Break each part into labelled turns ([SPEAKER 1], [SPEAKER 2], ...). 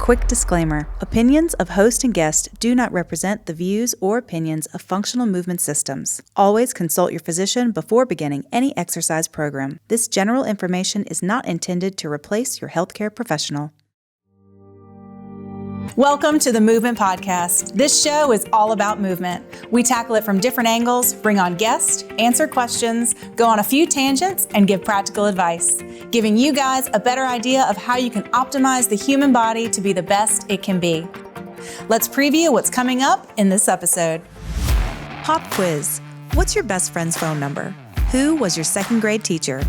[SPEAKER 1] Quick disclaimer. Opinions of host and guest do not represent the views or opinions of Functional Movement Systems. Always consult your physician before beginning any exercise program. This general information is not intended to replace your healthcare professional. Welcome to the Movement Podcast. This show is all about movement. We tackle it from different angles, bring on guests, answer questions, go on a few tangents, and give practical advice, giving you guys a better idea of how you can optimize the human body to be the best it can be. Let's preview what's coming up in this episode. Pop quiz. What's your best friend's phone number? Who was your second grade teacher?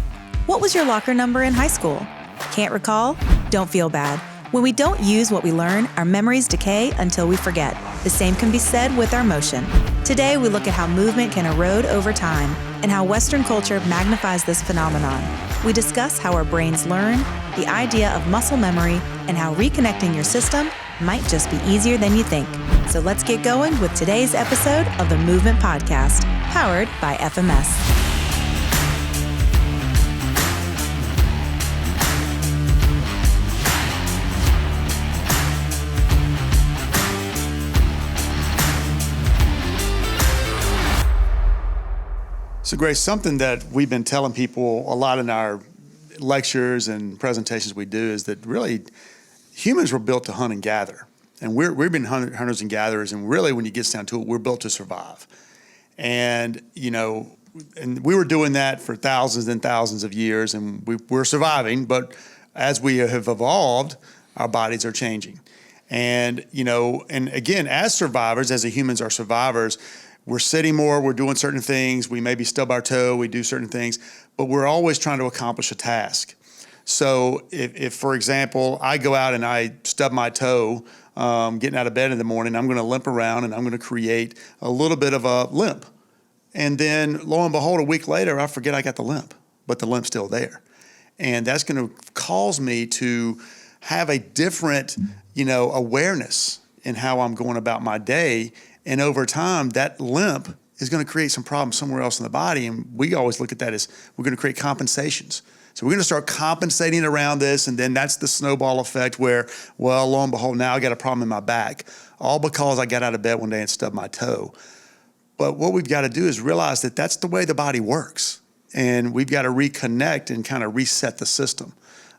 [SPEAKER 1] What was your locker number in high school? Can't recall? Don't feel bad. When we don't use what we learn, our memories decay until we forget. The same can be said with our motion. Today, we look at how movement can erode over time and how Western culture magnifies this phenomenon. We discuss how our brains learn, the idea of muscle memory, and how reconnecting your system might just be easier than you think. So let's get going with today's episode of the Movement Podcast, powered by FMS.
[SPEAKER 2] So Grace, something that we've been telling people a lot in our lectures and presentations we do is that really humans were built to hunt and gather. And we've been hunters and gatherers, and really when you get down to it, we're built to survive. And, and we were doing that for thousands and thousands of years, and we're surviving, but as we have evolved, our bodies are changing. And, and again, as survivors, as the humans are survivors, we're sitting more, we're doing certain things, we maybe stub our toe, we do certain things, but we're always trying to accomplish a task. So if for example, I go out and I stub my toe, getting out of bed in the morning, I'm gonna limp around and I'm gonna create a little bit of a limp. And then lo and behold, a week later, I forget I got the limp, but the limp's still there. And that's gonna cause me to have a different, awareness in how I'm going about my day. And over time, that limp is going to create some problems somewhere else in the body. And we always look at that as we're going to create compensations. So we're going to start compensating around this. And then that's the snowball effect where, well, lo and behold, now I got a problem in my back, all because I got out of bed one day and stubbed my toe. But what we've got to do is realize that that's the way the body works. And we've got to reconnect and kind of reset the system.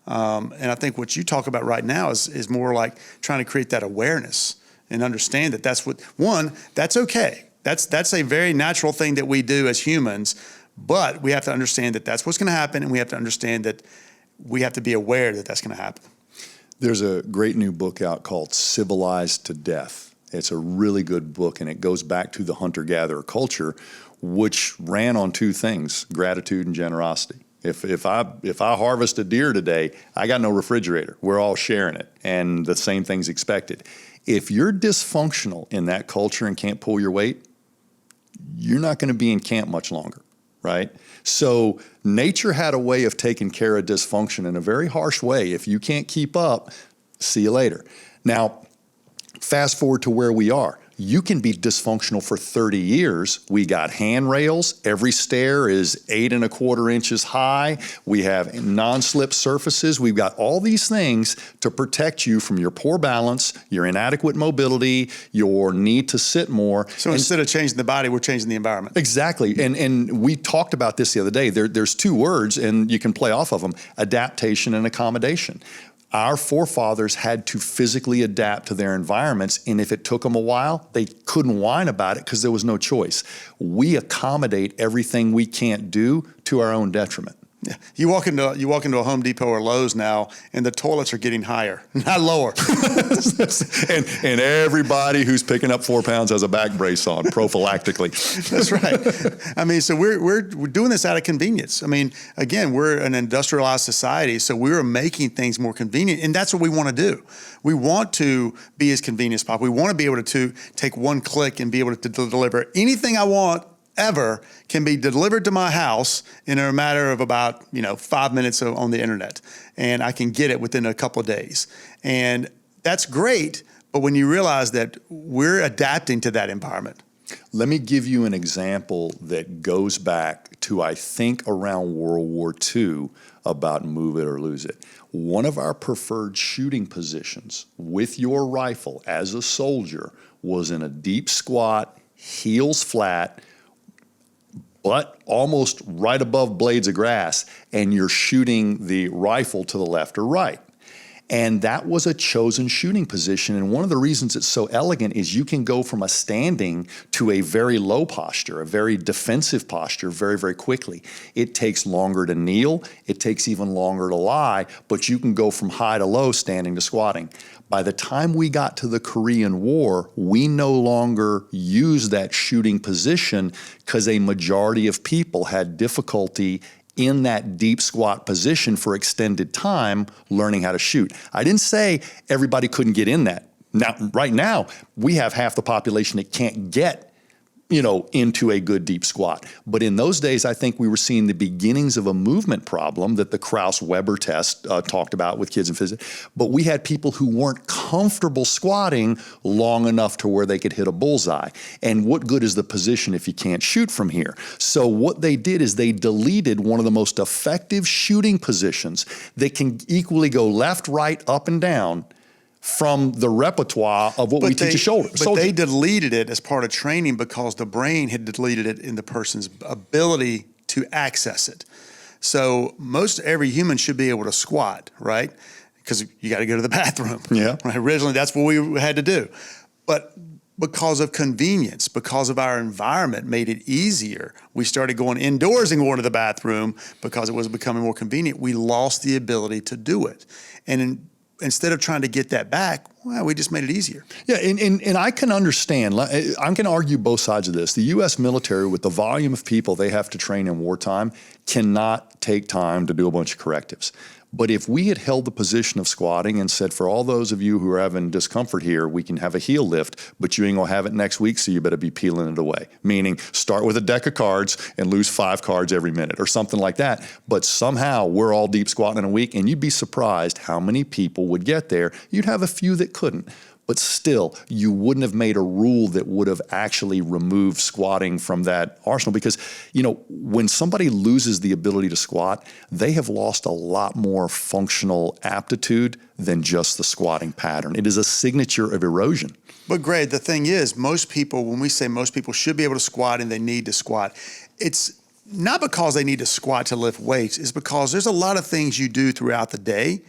[SPEAKER 2] And I think what you talk about right now is more like trying to create that awareness and understand that that's okay. That's a very natural thing that we do as humans, but we have to understand that that's what's going to happen, and we have to understand that we have to be aware that that's going to happen.
[SPEAKER 3] There's a great new book out called Civilized to Death. It's a really good book, and it goes back to the hunter-gatherer culture, which ran on two things, gratitude and generosity. If I harvest a deer today, I got no refrigerator. We're all sharing it, and the same thing's expected. If you're dysfunctional in that culture and can't pull your weight, you're not going to be in camp much longer, right? So nature had a way of taking care of dysfunction in a very harsh way. If you can't keep up, see you later. Now, fast forward to where we are. You can be dysfunctional for 30 years. We got handrails. Every stair is 8 1/4 inches high. We have non-slip surfaces. We've got all these things to protect you from your poor balance, your inadequate mobility, your need to sit more.
[SPEAKER 2] So instead of changing the body, we're changing the environment.
[SPEAKER 3] Exactly. And we talked about this the other day. There's two words, and you can play off of them, adaptation and accommodation. Our forefathers had to physically adapt to their environments, and if it took them a while, they couldn't whine about it because there was no choice. We accommodate everything we can't do to our own detriment.
[SPEAKER 2] Yeah. You walk into a Home Depot or Lowe's now, and the toilets are getting higher, not lower.
[SPEAKER 3] and everybody who's picking up 4 pounds has a back brace on prophylactically.
[SPEAKER 2] That's right. I mean, so we're doing this out of convenience. I mean, again, we're an industrialized society, so we're making things more convenient, and that's what we want to do. We want to be as convenient as possible. We want to be able to take one click and be able to deliver anything I want ever can be delivered to my house in a matter of about 5 minutes on the internet, and I can get it within a couple of days. And that's great, but when you realize that we're adapting to that environment,
[SPEAKER 3] Let me give you an example that goes back to, I think, around World War II about move it or lose it. One of our preferred shooting positions with your rifle as a soldier was in a deep squat, heels flat, butt almost right above blades of grass, and you're shooting the rifle to the left or right. And that was a chosen shooting position. And one of the reasons it's so elegant is you can go from a standing to a very low posture, a very defensive posture very, very quickly. It takes longer to kneel. It takes even longer to lie, but you can go from high to low, standing to squatting. By the time we got to the Korean War, we no longer used that shooting position because a majority of people had difficulty in that deep squat position for extended time learning how to shoot. I didn't say everybody couldn't get in that. Now, right now, we have half the population that can't get into a good deep squat. But in those days, I think we were seeing the beginnings of a movement problem that the Krauss-Weber test talked about with kids in physics. But we had people who weren't comfortable squatting long enough to where they could hit a bullseye. And what good is the position if you can't shoot from here? So what they did is they deleted one of the most effective shooting positions that can equally go left, right, up, and down from the repertoire of what we teach a soldier.
[SPEAKER 2] But they deleted it as part of training because the brain had deleted it in the person's ability to access it. So most every human should be able to squat, right? Because you got to go to the bathroom.
[SPEAKER 3] Yeah.
[SPEAKER 2] Right? Originally, that's what we had to do. But because of convenience, because of our environment made it easier, we started going indoors and going to the bathroom because it was becoming more convenient. We lost the ability to do it. And instead of trying to get that back, well, we just made it easier.
[SPEAKER 3] Yeah, and I can understand. I'm going to argue both sides of this. The U.S. military, with the volume of people they have to train in wartime, cannot take time to do a bunch of correctives. But if we had held the position of squatting and said, for all those of you who are having discomfort here, we can have a heel lift, but you ain't going to have it next week, so you better be peeling it away. Meaning start with a deck of cards and lose 5 cards every minute or something like that. But somehow we're all deep squatting in a week, and you'd be surprised how many people would get there. You'd have a few that couldn't. But still, you wouldn't have made a rule that would have actually removed squatting from that arsenal because, when somebody loses the ability to squat, they have lost a lot more functional aptitude than just the squatting pattern. It is a signature of erosion.
[SPEAKER 2] But Greg, the thing is, most people, when we say most people should be able to squat and they need to squat, it's not because they need to squat to lift weights. It's because there's a lot of things you do throughout the day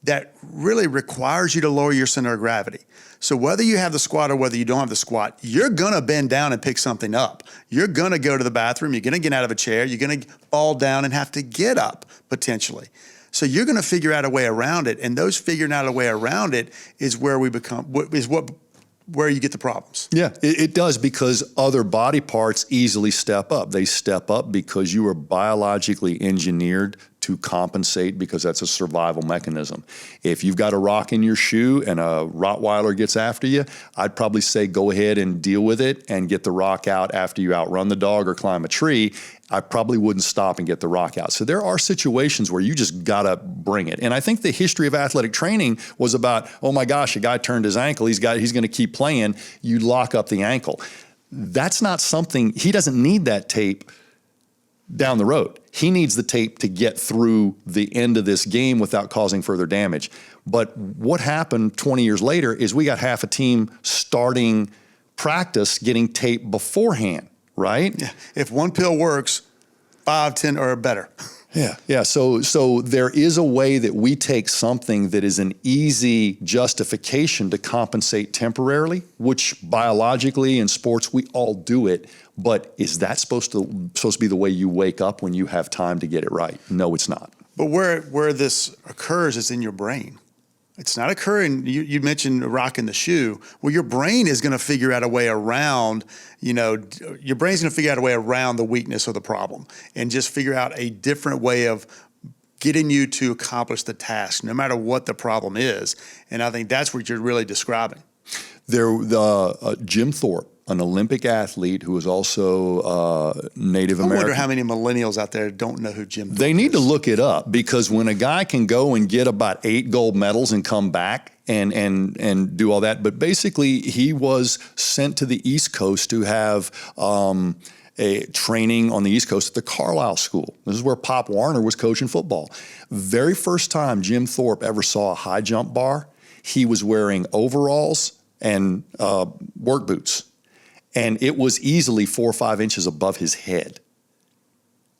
[SPEAKER 2] that really requires you to lower your center of gravity. So whether you have the squat or whether you don't have the squat, you're gonna bend down and pick something up. You're gonna go to the bathroom, you're gonna get out of a chair, you're gonna fall down and have to get up, potentially. So you're gonna figure out a way around it, and those figuring out a way around it is where where you get the problems.
[SPEAKER 3] Yeah, it does, because other body parts easily step up. They step up because you are biologically engineered to compensate, because that's a survival mechanism. If you've got a rock in your shoe and a Rottweiler gets after you, I'd probably say go ahead and deal with it and get the rock out after you outrun the dog or climb a tree. I probably wouldn't stop and get the rock out. So there are situations where you just gotta bring it. And I think the history of athletic training was about, oh my gosh, a guy turned his ankle, he's gonna keep playing, you lock up the ankle. That's not something, he doesn't need that tape down the road. He needs the tape to get through the end of this game without causing further damage. But what happened 20 years later is we got half a team starting practice getting tape beforehand, right?
[SPEAKER 2] Yeah. If one pill works, 5, 10 are better.
[SPEAKER 3] Yeah. So there is a way that we take something that is an easy justification to compensate temporarily, which biologically in sports we all do it. But is that supposed to be the way you wake up when you have time to get it right? No, it's not.
[SPEAKER 2] But where this occurs is in your brain. It's not occurring. You mentioned a rock in the shoe. Well, your brain is going to figure out a way around, your brain's going to figure out a way around the weakness or the problem and just figure out a different way of getting you to accomplish the task, no matter what the problem is. And I think that's what you're really describing.
[SPEAKER 3] Jim Thorpe, an Olympic athlete who was also Native American.
[SPEAKER 2] I wonder how many millennials out there don't know who Jim Thorpe
[SPEAKER 3] They need to
[SPEAKER 2] is.
[SPEAKER 3] look it up, because when a guy can go and get about 8 gold medals and come back and do all that, but basically he was sent to the East Coast to have a training on the East Coast at the Carlisle School. This is where Pop Warner was coaching football. Very first time Jim Thorpe ever saw a high jump bar, he was wearing overalls and work boots. And it was easily 4 or 5 inches above his head.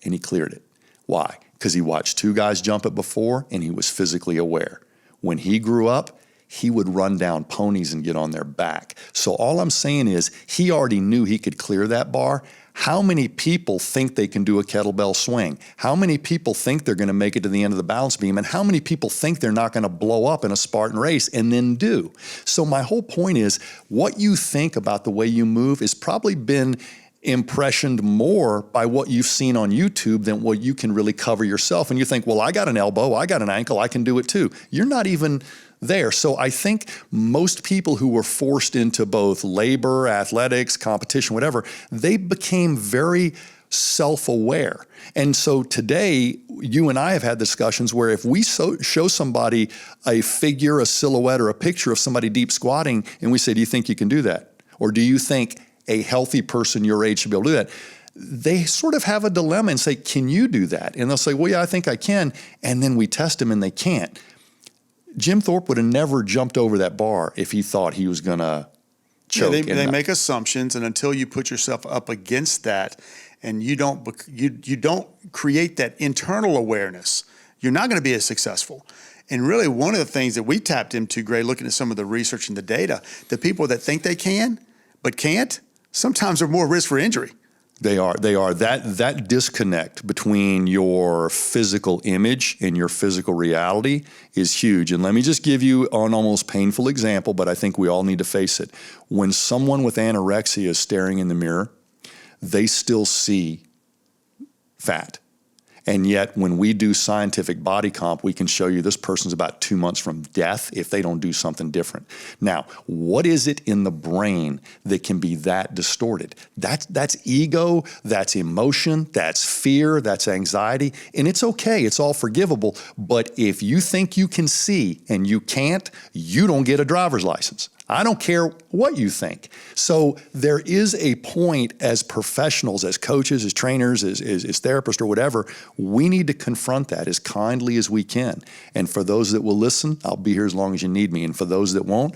[SPEAKER 3] And he cleared it. Why? Because he watched 2 guys jump it before, and he was physically aware. When he grew up, he would run down ponies and get on their back. So all I'm saying is he already knew he could clear that bar. How many people think they can do a kettlebell swing? How many people think they're going to make it to the end of the balance beam? And how many people think they're not going to blow up in a Spartan race and then do? So my whole point is, what you think about the way you move has probably been impressioned more by what you've seen on YouTube than what you can really cover yourself. And you think, well, I got an elbow, I got an ankle, I can do it too. You're not even there. So I think most people who were forced into both labor, athletics, competition, whatever, they became very self-aware. And so today, you and I have had discussions where if we show somebody a figure, a silhouette, or a picture of somebody deep squatting, and we say, do you think you can do that? Or do you think a healthy person your age should be able to do that? They sort of have a dilemma and say, can you do that? And they'll say, well, yeah, I think I can. And then we test them and they can't. Jim Thorpe would have never jumped over that bar if he thought he was going to choke.
[SPEAKER 2] Yeah, they make assumptions, and until you put yourself up against that, and you don't create that internal awareness, you're not going to be as successful. And really, one of the things that we tapped into, Gray, looking at some of the research and the data, the people that think they can but can't, sometimes are more risk for injury.
[SPEAKER 3] They are. That disconnect between your physical image and your physical reality is huge. And let me just give you an almost painful example, but I think we all need to face it. When someone with anorexia is staring in the mirror, they still see fat. And yet, when we do scientific body comp, we can show you this person's about 2 months from death if they don't do something different. Now, what is it in the brain that can be that distorted? That's ego, that's emotion, that's fear, that's anxiety, and it's okay, it's all forgivable. But if you think you can see and you can't, you don't get a driver's license. I don't care what you think. So there is a point as professionals, as coaches, as trainers, as therapists or whatever, we need to confront that as kindly as we can. And for those that will listen, I'll be here as long as you need me. And for those that won't,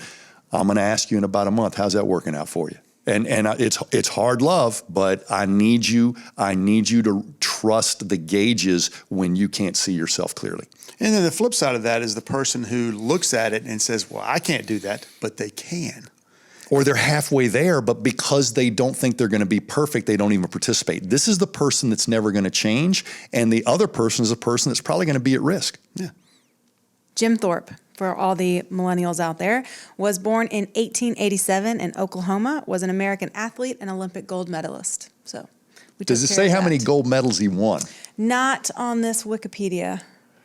[SPEAKER 3] I'm going to ask you in about a month, how's that working out for you? And it's hard love, but I need you to trust the gauges when you can't see yourself clearly.
[SPEAKER 2] And then the flip side of that is the person who looks at it and says, well, I can't do that, but they can.
[SPEAKER 3] Or they're halfway there, but because they don't think they're going to be perfect, they don't even participate. This is the person that's never going to change, and the other person is a person that's probably going to be at risk.
[SPEAKER 2] Yeah.
[SPEAKER 1] Jim Thorpe, for all the millennials out there, was born in 1887 in Oklahoma, was an American athlete and Olympic gold medalist. So,
[SPEAKER 3] does it say how many gold medals he won?
[SPEAKER 1] Not on this Wikipedia.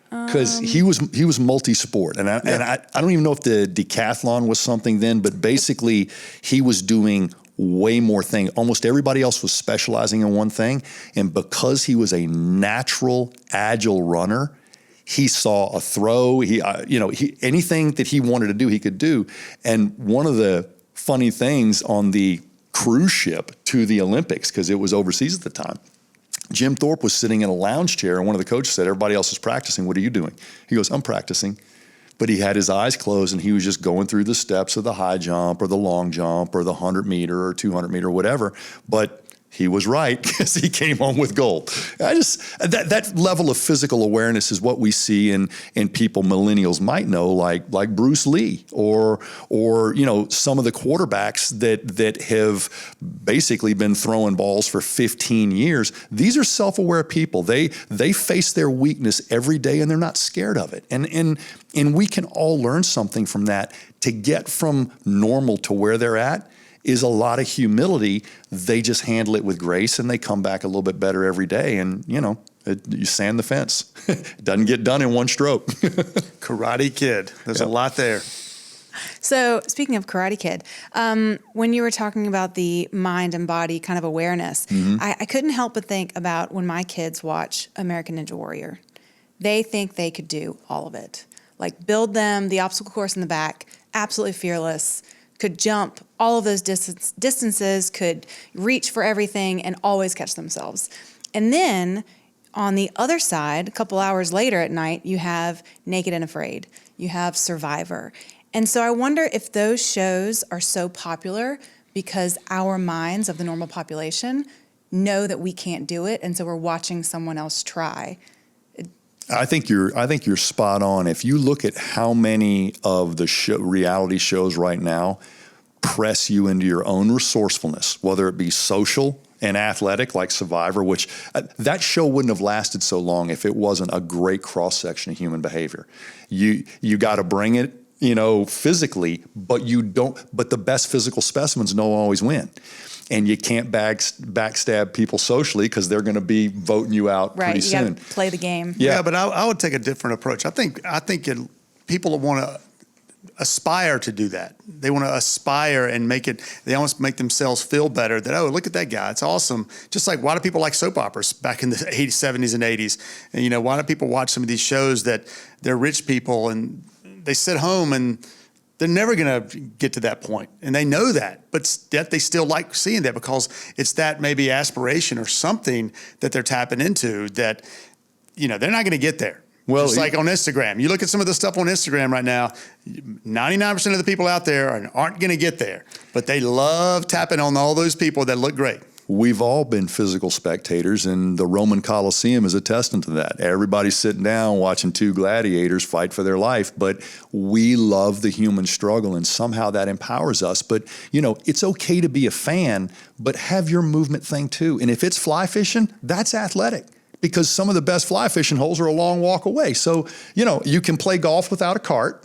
[SPEAKER 3] Because he was multi-sport, and I don't even know if the decathlon was something then, but basically he was doing way more things. Almost everybody else was specializing in one thing, and because he was a natural, agile runner, he saw a throw. Anything that he wanted to do, he could do. And one of the funny things on the cruise ship to the Olympics, because it was overseas at the time, Jim Thorpe was sitting in a lounge chair, and one of the coaches said, everybody else is practicing. What are you doing? He goes, I'm practicing. But he had his eyes closed, and he was just going through the steps of the high jump or the long jump or the 100-meter or 200-meter, whatever. But he was right because he came home with gold. That level of physical awareness is what we see in people millennials might know, like Bruce Lee or some of the quarterbacks that have basically been throwing balls for 15 years. These are self-aware people. They face their weakness every day and they're not scared of it. And we can all learn something from that. To get from normal to where they're at is a lot of humility. They just handle it with grace and they come back a little bit better every day. And, you sand the fence. It doesn't get done in one stroke.
[SPEAKER 2] Karate Kid. There's a lot there.
[SPEAKER 1] So speaking of Karate Kid, when you were talking about the mind and body kind of awareness, I couldn't help but think about when my kids watch American Ninja Warrior. They think they could do all of it. Like build them the obstacle course in the back, absolutely fearless, could jump all of those distances, could reach for everything and always catch themselves. And then on the other side, a couple hours later at night, you have Naked and Afraid. You have Survivor. And so I wonder if those shows are so popular because our minds of the normal population know that we can't do it, and so we're watching someone else try.
[SPEAKER 3] I think you're spot on. If you look at how many of the reality shows right now press you into your own resourcefulness, whether it be social and athletic like Survivor, which that show wouldn't have lasted so long if it wasn't a great cross-section of human behavior. You got to bring it, physically, but the best physical specimens don't always win. And you can't backstab people socially because they're going to be voting you out pretty soon.
[SPEAKER 1] Right, you got to play the game.
[SPEAKER 2] Yeah, but I would take a different approach. I think people want to aspire to do that. They want to aspire and they almost make themselves feel better that, oh, look at that guy. It's awesome. Just like why do people like soap operas back in the 80s, 70s, and 80s? And, why do people watch some of these shows that they're rich people and they sit home and they're never going to get to that point, and they know that, but yet they still like seeing that because it's that maybe aspiration or something that they're tapping into that, they're not going to get there. Well, just like on Instagram. You look at some of the stuff on Instagram right now, 99% of the people out there aren't going to get there, but they love tapping on all those people that look great.
[SPEAKER 3] We've all been physical spectators, and the Roman Colosseum is a testament to that. Everybody's sitting down watching two gladiators fight for their life, but we love the human struggle, and somehow that empowers us. But, it's okay to be a fan, but have your movement thing too. And if it's fly fishing, that's athletic, because some of the best fly fishing holes are a long walk away. So, you can play golf without a cart.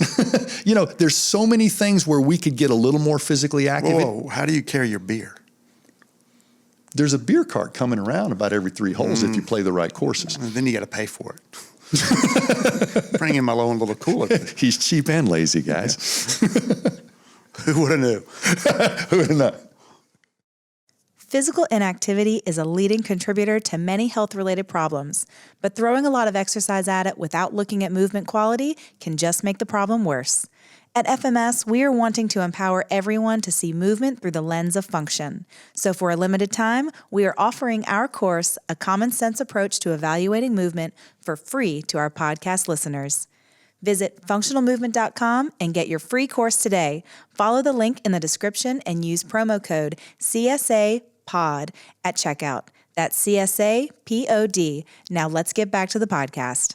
[SPEAKER 3] There's so many things where we could get a little more physically active.
[SPEAKER 2] Whoa, how do you carry your beer?
[SPEAKER 3] There's a beer cart coming around about every 3 holes if you play the right courses.
[SPEAKER 2] Then you got to pay for it. Bring in my own little cooler.
[SPEAKER 3] He's cheap and lazy, guys.
[SPEAKER 2] Who would have knew?
[SPEAKER 3] Who would have known?
[SPEAKER 1] Physical inactivity is a leading contributor to many health-related problems, but throwing a lot of exercise at it without looking at movement quality can just make the problem worse. At FMS, we are wanting to empower everyone to see movement through the lens of function. So for a limited time, we are offering our course, A Common Sense Approach to Evaluating Movement, for free to our podcast listeners. Visit functionalmovement.com and get your free course today. Follow the link in the description and use promo code CSAPOD at checkout. That's CSAPOD. Now let's get back to the podcast.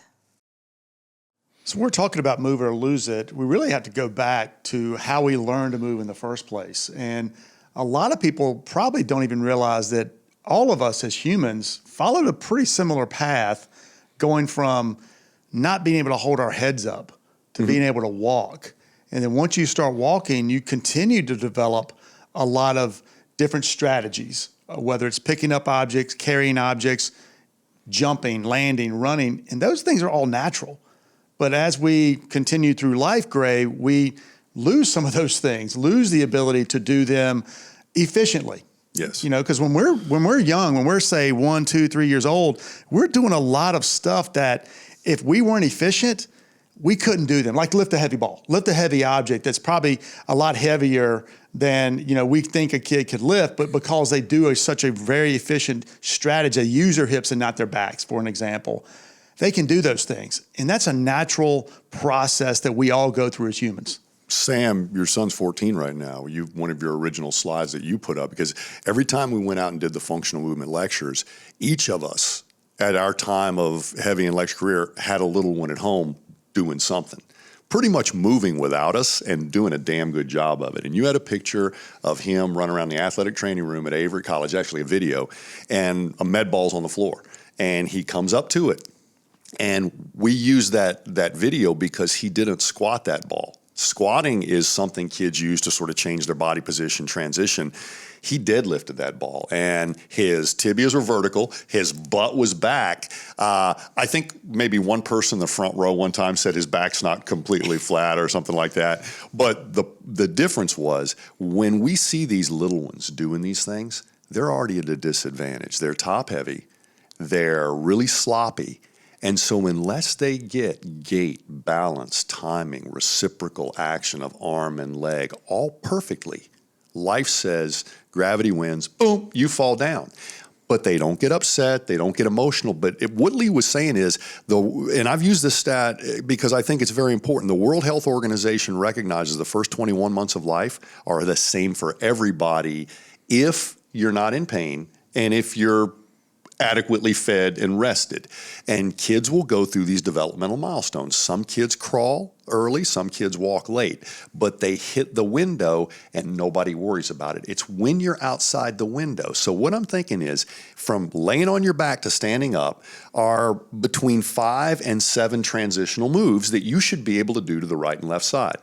[SPEAKER 2] So when we're talking about move it or lose it, we really have to go back to how we learned to move in the first place. And a lot of people probably don't even realize that all of us as humans followed a pretty similar path, going from not being able to hold our heads up to being able to walk. And then once you start walking, you continue to develop a lot of different strategies, whether it's picking up objects, carrying objects, jumping, landing, running, and those things are all natural. But as we continue through life, Gray, we lose some of those things, lose the ability to do them efficiently.
[SPEAKER 3] Yes.
[SPEAKER 2] Because when we're young, when we're say 1, 2, 3 years old, we're doing a lot of stuff that if we weren't efficient, we couldn't do them. Like lift a heavy ball, lift a heavy object that's probably a lot heavier than we think a kid could lift, but because they do such a very efficient strategy, they use their hips and not their backs, for an example. They can do those things. And that's a natural process that we all go through as humans.
[SPEAKER 4] Sam, your son's 14 right now. One of your original slides that you put up, because every time we went out and did the functional movement lectures, each of us at our time of heavy and lecture career had a little one at home doing something, pretty much moving without us and doing a damn good job of it. And you had a picture of him running around the athletic training room at Avery College, actually a video, and a med ball's on the floor. And he comes up to it. And we use that video because he didn't squat that ball. Squatting is something kids use to sort of change their body position, transition. He deadlifted that ball, and his tibias were vertical. His butt was back. I think maybe one person in the front row one time said his back's not completely flat or something like that. But the difference was when we see these little ones doing these things, they're already at a disadvantage. They're top heavy. They're really sloppy. And so unless they get gait, balance, timing, reciprocal action of arm and leg all perfectly, life says gravity wins, boom, you fall down. But they don't get upset, they don't get emotional. But what Lee was saying is, and I've used this stat because I think it's very important, the World Health Organization recognizes the first 21 months of life are the same for everybody if you're not in pain and if you're adequately fed and rested. And kids will go through these developmental milestones. Some kids crawl early, some kids walk late, but they hit the window and nobody worries about it. It's when you're outside the window. So what I'm thinking is from laying on your back to standing up are between 5 and 7 transitional moves that you should be able to do to the right and left side.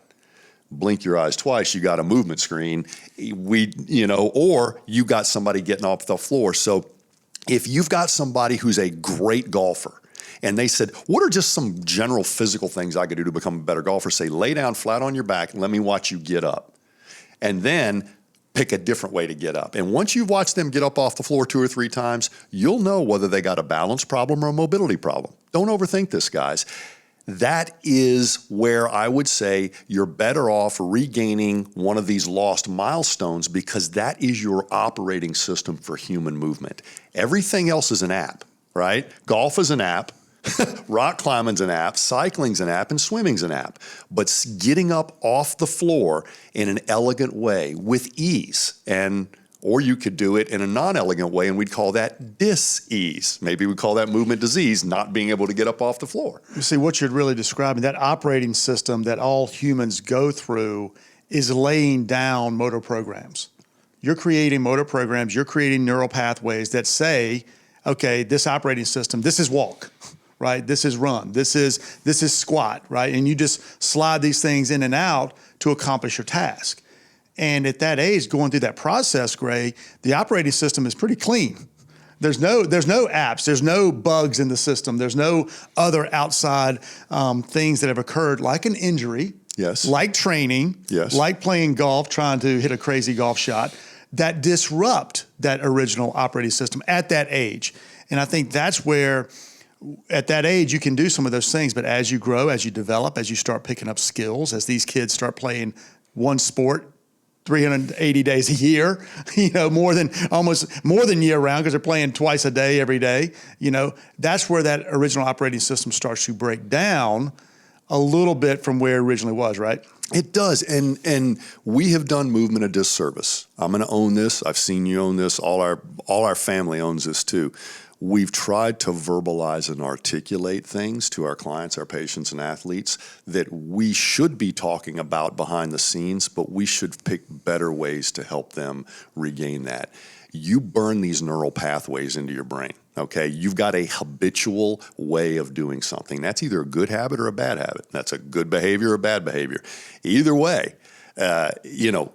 [SPEAKER 4] Blink your eyes twice, you got a movement screen, or you got somebody getting off the floor. So if you've got somebody who's a great golfer and they said, what are just some general physical things I could do to become a better golfer? Say, lay down flat on your back and let me watch you get up. And then pick a different way to get up. And once you've watched them get up off the floor 2 or 3 times, you'll know whether they got a balance problem or a mobility problem. Don't overthink this, guys. That is where I would say you're better off regaining one of these lost milestones because that is your operating system for human movement. Everything else is an app, right? Golf is an app, rock climbing's an app, cycling's an app, and swimming's an app. But getting up off the floor in an elegant way with ease or you could do it in a non-elegant way, and we'd call that dis-ease. Maybe we'd call that movement disease, not being able to get up off the floor.
[SPEAKER 2] You see, what you're really describing, that operating system that all humans go through is laying down motor programs. You're creating motor programs, you're creating neural pathways that say, okay, this operating system, this is walk, right? This is run, this is squat, right? And you just slide these things in and out to accomplish your task. And at that age, going through that process, Gray, the operating system is pretty clean. There's no apps, there's no bugs in the system, there's no other outside things that have occurred, like an injury,
[SPEAKER 4] yes,
[SPEAKER 2] like training,
[SPEAKER 4] yes,
[SPEAKER 2] like playing golf, trying to hit a crazy golf shot, that disrupt that original operating system at that age. And I think that's where, at that age, you can do some of those things, but as you grow, as you develop, as you start picking up skills, as these kids start playing one sport 380 days a year, more than year round because they're playing twice a day, every day, that's where that original operating system starts to break down a little bit from where it originally was, right?
[SPEAKER 4] It does, and we have done movement a disservice. I'm going to own this. I've seen you own this. All our family owns this too. We've tried to verbalize and articulate things to our clients, our patients, and athletes that we should be talking about behind the scenes, but we should pick better ways to help them regain that. You burn these neural pathways into your brain, okay? You've got a habitual way of doing something. That's either a good habit or a bad habit. That's a good behavior or bad behavior. Either way,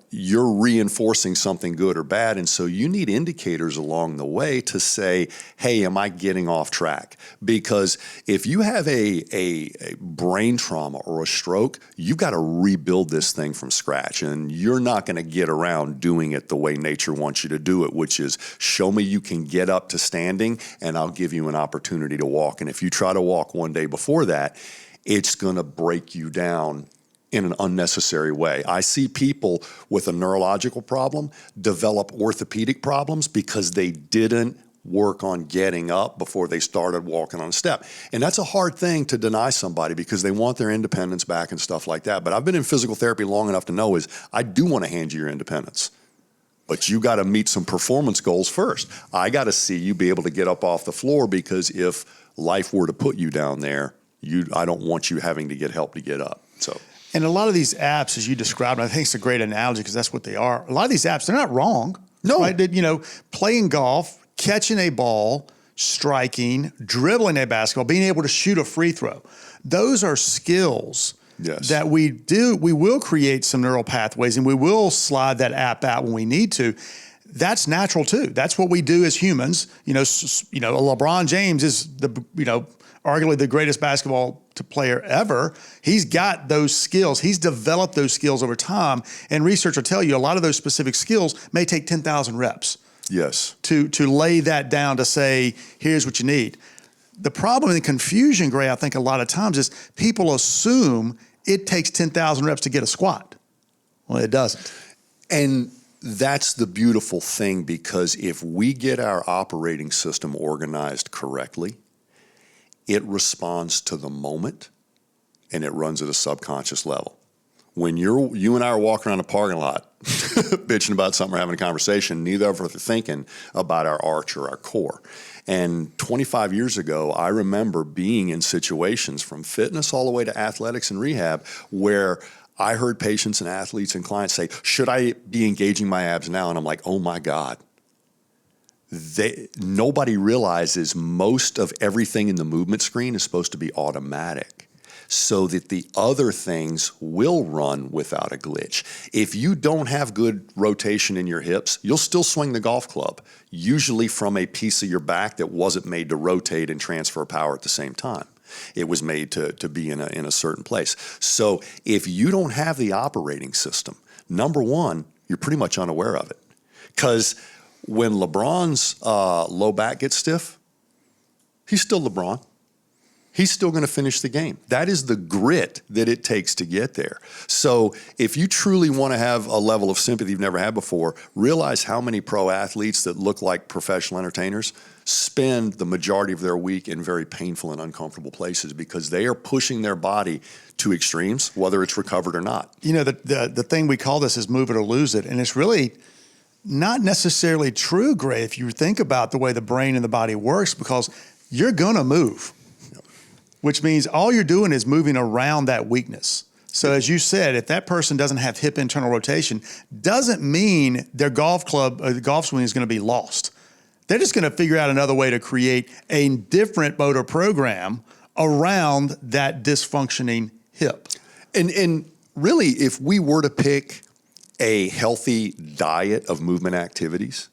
[SPEAKER 4] you're reinforcing something good or bad. And so you need indicators along the way to say, hey, am I getting off track? Because if you have a brain trauma or a stroke, you've got to rebuild this thing from scratch. And you're not going to get around doing it the way nature wants you to do it, which is show me you can get up to standing and I'll give you an opportunity to walk. And if you try to walk one day before that, it's going to break you down in an unnecessary way. I see people with a neurological problem develop orthopedic problems because they didn't work on getting up before they started walking on a step. And that's a hard thing to deny somebody because they want their independence back and stuff like that. But I've been in physical therapy long enough to know is I do want to hand you your independence. But you got to meet some performance goals first. I got to see you be able to get up off the floor because if life were to put you down there, I don't want you having to get help to get up. So.
[SPEAKER 2] And a lot of these apps, as you described, I think it's a great analogy because that's what they are. A lot of these apps, they're not wrong.
[SPEAKER 4] No.
[SPEAKER 2] Right? Playing golf, catching a ball, striking, dribbling a basketball, being able to shoot a free throw. Those are skills
[SPEAKER 4] Yes.
[SPEAKER 2] that we will create some neural pathways and we will slide that app out when we need to. That's natural too. That's what we do as humans. LeBron James is arguably the greatest basketball player ever. He's got those skills. He's developed those skills over time. And research will tell you a lot of those specific skills may take 10,000 reps.
[SPEAKER 4] Yes.
[SPEAKER 2] To lay that down to say, here's what you need. The problem and the confusion, Gray, I think a lot of times is people assume it takes 10,000 reps to get a squat. Well, it doesn't.
[SPEAKER 4] And that's the beautiful thing, because if we get our operating system organized correctly, it responds to the moment and it runs at a subconscious level. When you and I are walking around a parking lot bitching about something or having a conversation, neither of us are thinking about our arch or our core. And 25 years ago, I remember being in situations from fitness all the way to athletics and rehab where I heard patients and athletes and clients say, should I be engaging my abs now? And I'm like, oh my God. Nobody realizes most of everything in the movement screen is supposed to be automatic, so that the other things will run without a glitch. If you don't have good rotation in your hips, you'll still swing the golf club, usually from a piece of your back that wasn't made to rotate and transfer power at the same time. It was made to be in a certain place. So if you don't have the operating system, number one, you're pretty much unaware of it. Because when LeBron's low back gets stiff, he's still LeBron. He's still going to finish the game. That is the grit that it takes to get there. So if you truly want to have a level of sympathy you've never had before, realize how many pro athletes that look like professional entertainers spend the majority of their week in very painful and uncomfortable places, because they are pushing their body to extremes, whether it's recovered or not.
[SPEAKER 2] The thing we call this is move it or lose it. And it's really not necessarily true, Gray, if you think about the way the brain and the body works, because you're going to move. Which means all you're doing is moving around that weakness. So as you said, if that person doesn't have hip internal rotation, doesn't mean their golf club or the golf swing is going to be lost. They're just going to figure out another way to create a different motor program around that dysfunctioning hip.
[SPEAKER 4] And really, if we were to pick a healthy diet of movement activities,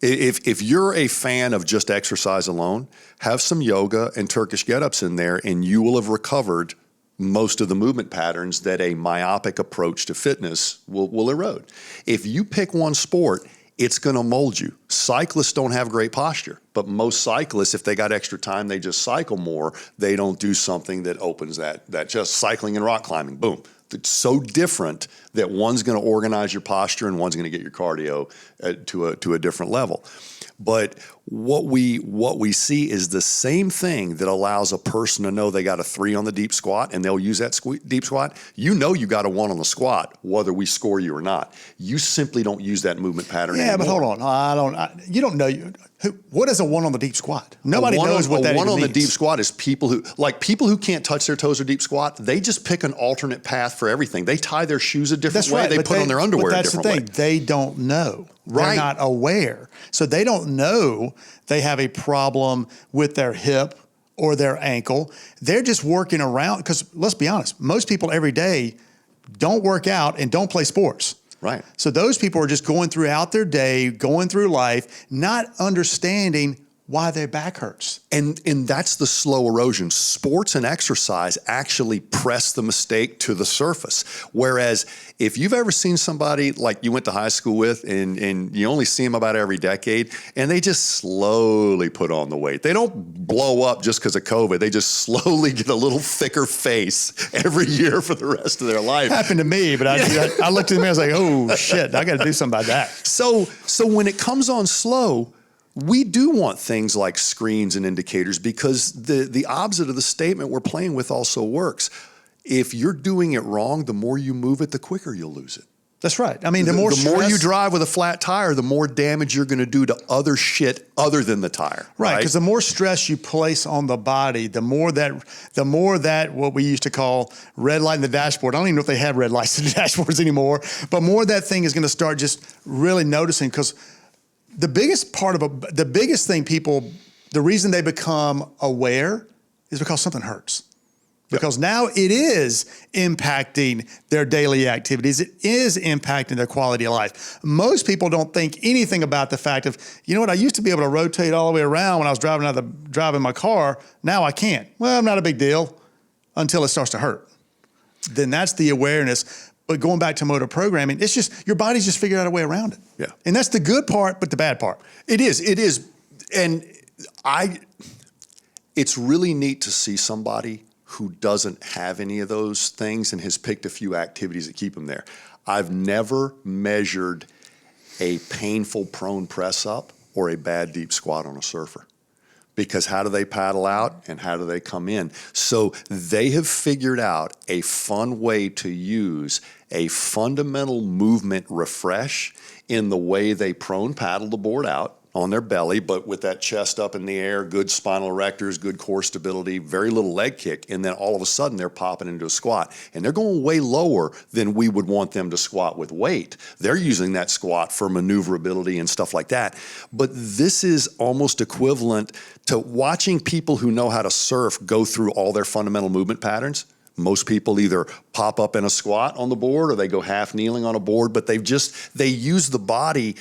[SPEAKER 4] if you're a fan of just exercise alone, have some yoga and Turkish get-ups in there, and you will have recovered most of the movement patterns that a myopic approach to fitness will erode. If you pick one sport, it's going to mold you. Cyclists don't have great posture, but most cyclists, if they got extra time, they just cycle more. They don't do something that opens that just cycling and rock climbing, boom. It's so different that one's going to organize your posture and one's going to get your cardio to a different level. But what we see is the same thing that allows a person to know they got a 3 on the deep squat and they'll use that deep squat. You got a 1 on the squat, whether we score you or not. You simply don't use that movement pattern anymore.
[SPEAKER 2] But hold on. You don't know. What is a 1 on the deep squat? Nobody knows what that even means.
[SPEAKER 4] A 1 on the deep squat is people who can't touch their toes or deep squat. They just pick an alternate path for everything. They tie their shoes a different way. Right, they put on their underwear a different way.
[SPEAKER 2] That's the thing. They don't know.
[SPEAKER 4] Right.
[SPEAKER 2] They're not aware. So they don't know they have a problem with their hip or their ankle. They're just working around, because let's be honest, most people every day don't work out and don't play sports.
[SPEAKER 4] Right.
[SPEAKER 2] So those people are just going throughout their day, going through life, not understanding why their back hurts.
[SPEAKER 4] And that's the slow erosion. Sports and exercise actually press the mistake to the surface. Whereas if you've ever seen somebody like you went to high school with and you only see them about every decade, and they just slowly put on the weight. They don't blow up just because of COVID. They just slowly get a little thicker face every year for the rest of their life.
[SPEAKER 2] It happened to me, but I looked at me, I was like, oh shit, I got to do something about that.
[SPEAKER 4] So when it comes on slow, we do want things like screens and indicators, because the opposite of the statement we're playing with also works. If you're doing it wrong, the more you move it, the quicker you'll lose it.
[SPEAKER 2] That's right. I mean, the more
[SPEAKER 4] you drive with a flat tire, the more damage you're going to do to other shit other than the tire.
[SPEAKER 2] Right, because the more stress you place on the body, the more that what we used to call red light in the dashboard. I don't even know if they have red lights in the dashboards anymore, but more that thing is going to start just really noticing, because the biggest thing the reason they become aware is because something hurts. because now it is impacting their daily activities. It is impacting their quality of life. Most people don't think anything about the fact of, you know what, I used to be able to rotate all the way around when I was driving my car. Now I can't. Well, not a big deal until it starts to hurt. Then that's the awareness. But going back to motor programming, it's just your body's just figured out a way around it.
[SPEAKER 4] Yeah.
[SPEAKER 2] And that's the good part, but the bad part.
[SPEAKER 4] It is. And it's really neat to see somebody who doesn't have any of those things and has picked a few activities that keep them there. I've never measured a painful prone press up or a bad deep squat on a surfer. Because how do they paddle out and how do they come in? So they have figured out a fun way to use a fundamental movement refresh in the way they prone paddle the board out on their belly, but with that chest up in the air, good spinal erectors, good core stability, very little leg kick, and then all of a sudden they're popping into a squat. And they're going way lower than we would want them to squat with weight. They're using that squat for maneuverability and stuff like that. But this is almost equivalent to watching people who know how to surf go through all their fundamental movement patterns. Most people either pop up in a squat on the board or they go half kneeling on a board, but they use the body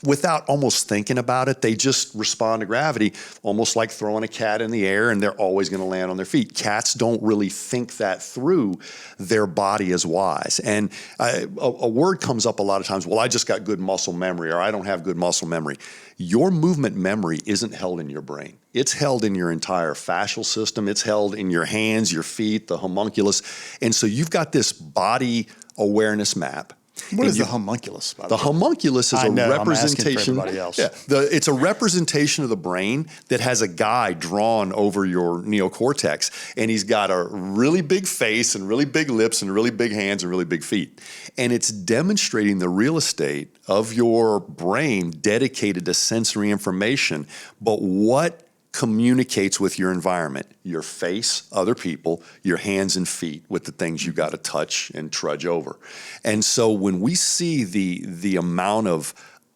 [SPEAKER 4] without almost thinking about it. They just respond to gravity, almost like throwing a cat in the air, and they're always going to land on their feet. Cats don't really think that through. Their body is wise. And a word comes up a lot of times, well, I just got good muscle memory, or I don't have good muscle memory. Your movement memory isn't held in your brain. It's held in your entire fascial system. It's held in your hands, your feet, the homunculus. And so you've got this body awareness map.
[SPEAKER 2] What is the homunculus?
[SPEAKER 4] The homunculus is a representation.
[SPEAKER 2] I'm asking for everybody else.
[SPEAKER 4] It's a representation of the brain that has a guy drawn over your neocortex, and he's got a really big face and really big lips and really big hands and really big feet. And it's demonstrating the real estate of your brain dedicated to sensory information, but what communicates with your environment, your face, other people, your hands and feet with the things you got to touch and trudge over. And so when we see the amount of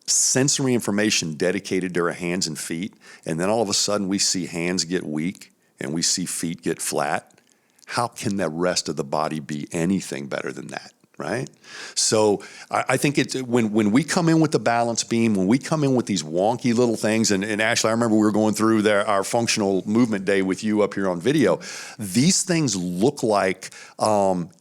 [SPEAKER 4] sensory information dedicated to our hands and feet, and then all of a sudden we see hands get weak and we see feet get flat, how can the rest of the body be anything better than that? Right? So I think it's when we come in with the balance beam, when we come in with these wonky little things, and Ashley, I remember we were going through our functional movement day with you up here on video. These things look like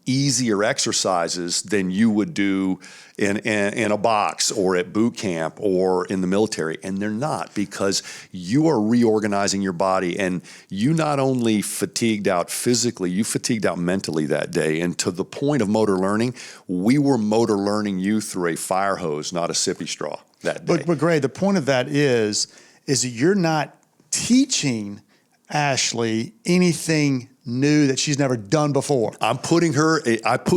[SPEAKER 4] easier exercises than you would do in a box or at boot camp or in the military, and they're not, because you are reorganizing your body, and you not only fatigued out physically, you fatigued out mentally that day. And to the point of motor learning, we were motor learning you through a fire hose, not a sippy straw that day.
[SPEAKER 2] But Gray, the point of that is that you're not teaching Ashley anything new that she's never done before.
[SPEAKER 4] I put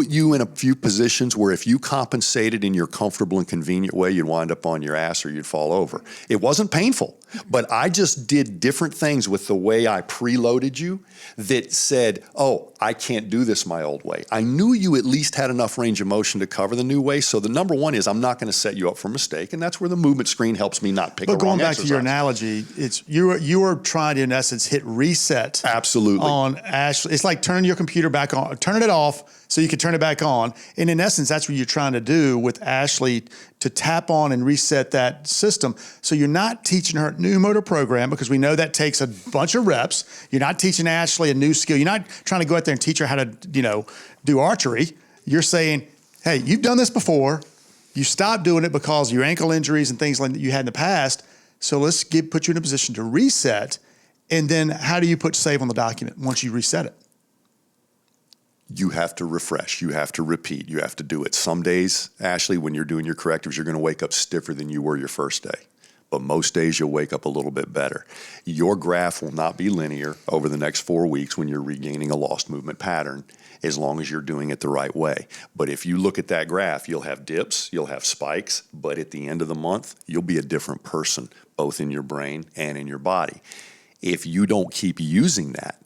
[SPEAKER 4] you in a few positions where if you compensated in your comfortable and convenient way, you'd wind up on your ass or you'd fall over. It wasn't painful, but I just did different things with the way I preloaded you that said, oh, I can't do this my old way. I knew you at least had enough range of motion to cover the new way. So the number one is I'm not going to set you up for a mistake, and that's where the movement screen helps me not pick a wrong exercise.
[SPEAKER 2] But going back to your analogy, it's you are trying to, in essence, hit reset.
[SPEAKER 4] Absolutely.
[SPEAKER 2] On Ashley. It's like turning your computer back on, turning it off so you can turn it back on. And in essence, that's what you're trying to do with Ashley, to tap on and reset that system. So you're not teaching her a new motor program, because we know that takes a bunch of reps. You're not teaching Ashley a new skill. You're not trying to go out there and teach her how to, do archery. You're saying, hey, you've done this before. You stopped doing it because of your ankle injuries and things like that you had in the past. So let's put you in a position to reset. And then how do you put save on the document once you reset it?
[SPEAKER 4] You have to refresh. You have to repeat. You have to do it. Some days, Ashley, when you're doing your correctives, you're going to wake up stiffer than you were your first day. But most days you'll wake up a little bit better. Your graph will not be linear over the next 4 weeks when you're regaining a lost movement pattern, as long as you're doing it the right way. But if you look at that graph, you'll have dips, you'll have spikes, but at the end of the month, you'll be a different person, both in your brain and in your body. If you don't keep using that,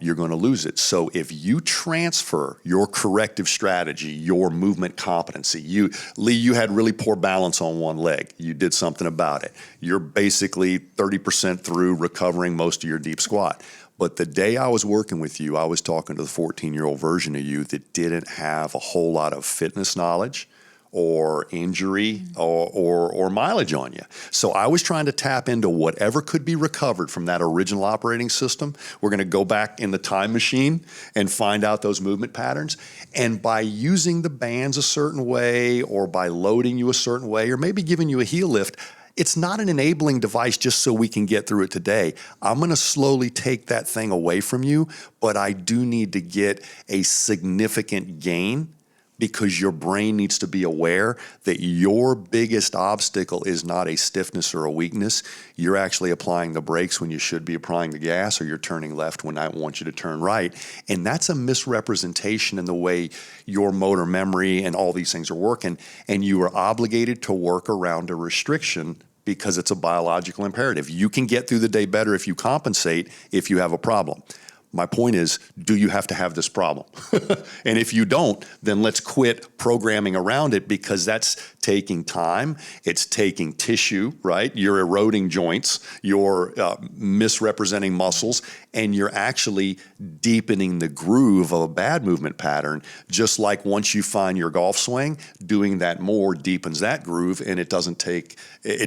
[SPEAKER 4] you're going to lose it. So if you transfer your corrective strategy, your movement competency, Lee, you had really poor balance on one leg. You did something about it. You're basically 30% through recovering most of your deep squat. But the day I was working with you, I was talking to the 14-year-old version of you that didn't have a whole lot of fitness knowledge or injury or mileage on you. So I was trying to tap into whatever could be recovered from that original operating system. We're going to go back in the time machine and find out those movement patterns. And by using the bands a certain way, or by loading you a certain way, or maybe giving you a heel lift, it's not an enabling device just so we can get through it today. I'm going to slowly take that thing away from you, but I do need to get a significant gain, because your brain needs to be aware that your biggest obstacle is not a stiffness or a weakness. You're actually applying the brakes when you should be applying the gas, or you're turning left when I want you to turn right. And that's a misrepresentation in the way your motor memory and all these things are working. And you are obligated to work around a restriction because it's a biological imperative. You can get through the day better if you compensate if you have a problem. My point is, do you have to have this problem? And if you don't, then let's quit programming around it, because that's taking time. It's taking tissue, right? You're eroding joints, you're misrepresenting muscles, and you're actually deepening the groove of a bad movement pattern. Just like once you find your golf swing, doing that more deepens that groove, and it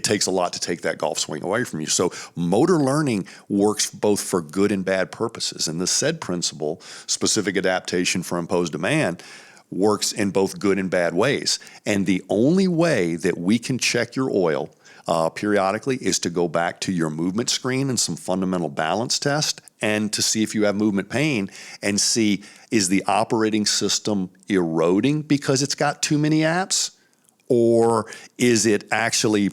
[SPEAKER 4] takes a lot to take that golf swing away from you. So motor learning works both for good and bad purposes. And the SAID principle, specific adaptation for imposed demand, works in both good and bad ways. And the only way that we can check your oil periodically is to go back to your movement screen and some fundamental balance test, and to see if you have movement pain, and see, is the operating system eroding because it's got too many apps, or is it actually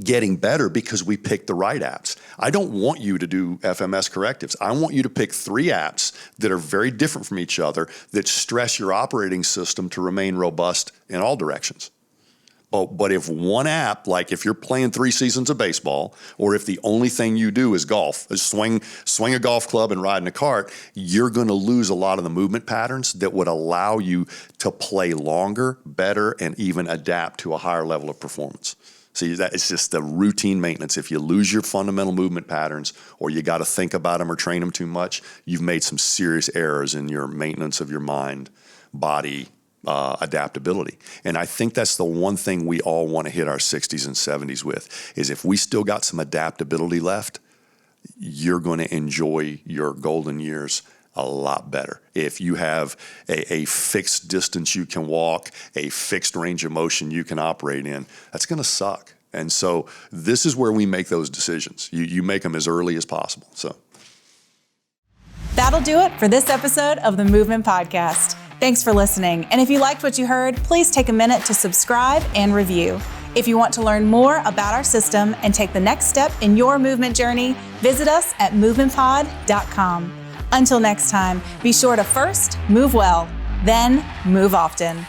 [SPEAKER 4] getting better because we picked the right apps? I don't want you to do FMS correctives. I want you to pick 3 apps that are very different from each other, that stress your operating system to remain robust in all directions. But if one app, like if you're playing 3 seasons of baseball, or if the only thing you do is golf, is swing a golf club and ride in a cart, you're going to lose a lot of the movement patterns that would allow you to play longer, better, and even adapt to a higher level of performance. See, that it's just the routine maintenance. If you lose your fundamental movement patterns, or you got to think about them or train them too much, you've made some serious errors in your maintenance of your mind, body, adaptability. And I think that's the one thing we all want to hit our 60s and 70s with, is if we still got some adaptability left, you're going to enjoy your golden years a lot better. If you have a fixed distance you can walk, a fixed range of motion you can operate in, that's going to suck. And so this is where we make those decisions. You make them as early as possible. So
[SPEAKER 1] that'll do it for this episode of the Movement Podcast. Thanks for listening. And if you liked what you heard, please take a minute to subscribe and review. If you want to learn more about our system and take the next step in your movement journey, visit us at movementpod.com. Until next time, be sure to first move well, then move often.